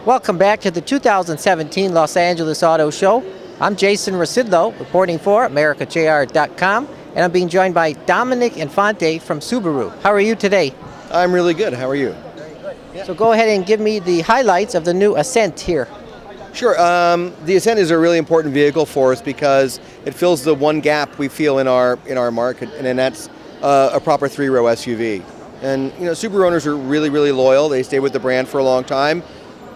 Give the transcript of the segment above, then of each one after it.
Welcome back to the 2017 Los Angeles Auto Show. I'm Jason Rzucidlo, reporting for AmericaJR.com, and I'm being joined by Dominick Infante from Subaru. How are you today? I'm really good. How are you? Very good. Yeah. So go ahead and give me the highlights of the new Ascent here. Sure. The Ascent is a really important vehicle for us because it fills the one gap we feel in our market, and that's a proper three-row SUV. And Subaru owners are really, really loyal. They stay with the brand for a long time.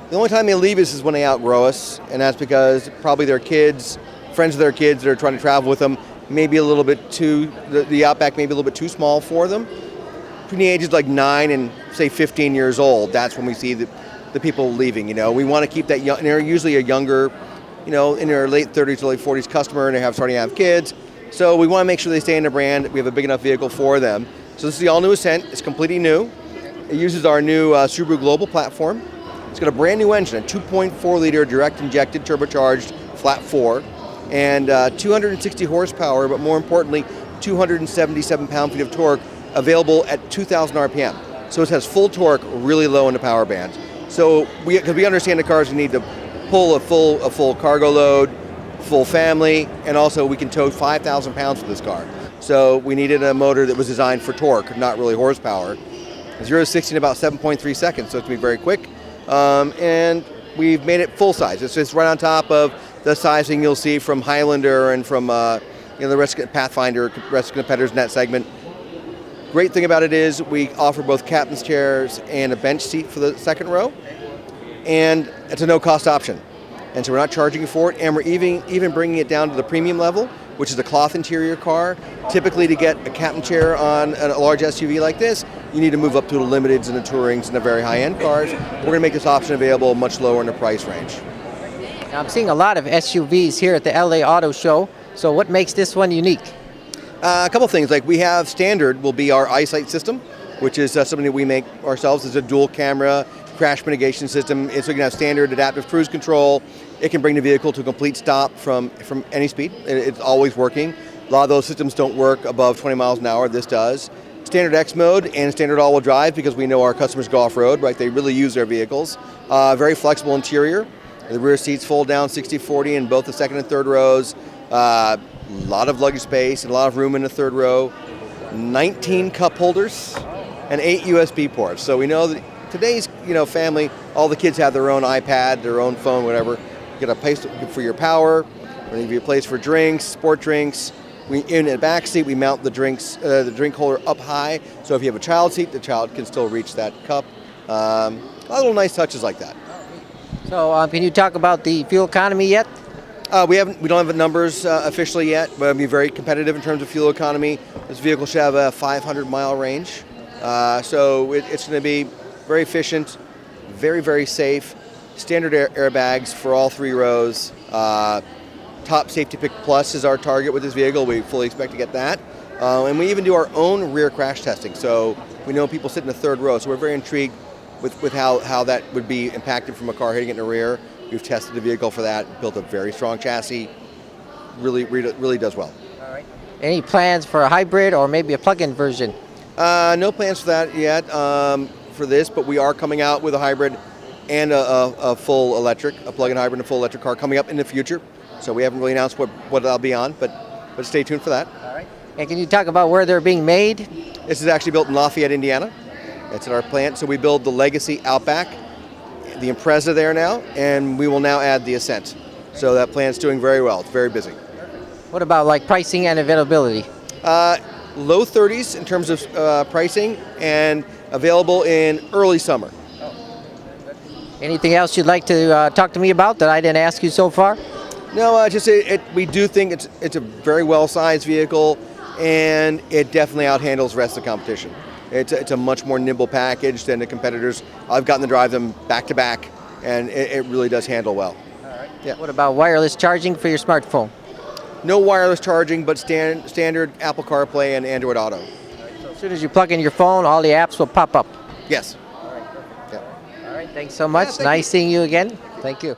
The only time they leave us is when they outgrow us, and that's because probably their kids, friends of their kids that are trying to travel with them, maybe a little bit too, the Outback may be a little bit too small for them. Between the ages like 9 and say 15 years old, that's when we see the people leaving. We want to keep that young, and they're usually a younger, in their late 30s to late 40s customer, and they're starting to have kids. So we want to make sure they stay in the brand. We have a big enough vehicle for them. So this is the all-new Ascent. It's completely new. It uses our new Subaru Global Platform. It's got a brand new engine, a 2.4-liter direct-injected turbocharged flat 4, and 260 horsepower, but more importantly, 277 pound-feet of torque, available at 2,000 RPM. So it has full torque, really low in the power band. So because we understand the cars need to pull a full cargo load, full family, and also we can tow 5,000 pounds with this car. So we needed a motor that was designed for torque, not really horsepower. 0 to 60 in about 7.3 seconds, so it's going to be very quick. And we've made it full size. It's just right on top of the sizing you'll see from Highlander and from the rest of Pathfinder, rest of competitors in that segment. Great thing about it is we offer both captain's chairs and a bench seat for the second row, and it's a no-cost option. And so we're not charging you for it, and we're even bringing it down to the premium level, which is a cloth interior car. Typically, to get a captain chair on a large SUV like this, you need to move up to the limiteds and the tourings and the very high-end cars. We're going to make this option available much lower in the price range. Now, I'm seeing a lot of SUVs here at the LA Auto Show. So what makes this one unique? A couple things, like we have standard will be our eyesight system, which is something that we make ourselves. It's a dual camera crash mitigation system. So you can have standard adaptive cruise control. It can bring the vehicle to a complete stop from any speed. It's always working. A lot of those systems don't work above 20 miles an hour. This does. Standard X mode and standard all-wheel drive, because we know our customers go off-road, right? They really use their vehicles. Very flexible interior. The rear seats fold down 60/40 in both the second and third rows. A lot of luggage space and a lot of room in the third row. 19 cup holders and 8 USB ports. So we know that today's family, all the kids have their own iPad, their own phone, whatever. You get a place for your power. We're going to give you a place for drinks, sport drinks. In the back seat, we mount the drink holder up high, so if you have a child seat, the child can still reach that cup. A lot of little nice touches like that. So can you talk about the fuel economy yet? We don't have the numbers officially yet, but it'll be very competitive in terms of fuel economy. This vehicle should have a 500-mile range, so it's going to be very efficient, very, very safe. Standard airbags for all 3 rows. Top Safety Pick Plus is our target with this vehicle. We fully expect to get that. And we even do our own rear crash testing. So we know people sit in the third row. So we're very intrigued with how that would be impacted from a car hitting it in the rear. We've tested the vehicle for that, built a very strong chassis. Really does well. All right. Any plans for a hybrid or maybe a plug-in version? No plans for that yet for this, but we are coming out with a hybrid and a full electric, a plug-in hybrid and a full electric car coming up in the future. So we haven't really announced what that'll be on, but stay tuned for that. All right. And can you talk about where they're being made? This is actually built in Lafayette, Indiana. It's at our plant. So we build the Legacy Outback, the Impreza there now, and we will now add the Ascent. So that plant's doing very well. It's very busy. What about like pricing and availability? Low 30s in terms of pricing, and available in early summer. Anything else you'd like to talk to me about that I didn't ask you so far? No, we do think it's a very well-sized vehicle, and it definitely outhandles the rest of the competition. It's a much more nimble package than the competitors. I've gotten to drive them back-to-back, and it really does handle well. All right. Yeah. What about wireless charging for your smartphone? No wireless charging, but standard Apple CarPlay and Android Auto. All right, so as soon as you plug in your phone, all the apps will pop up? Yes. All right, perfect. Yeah. All right, thanks so much. Nice seeing you again. Thank you.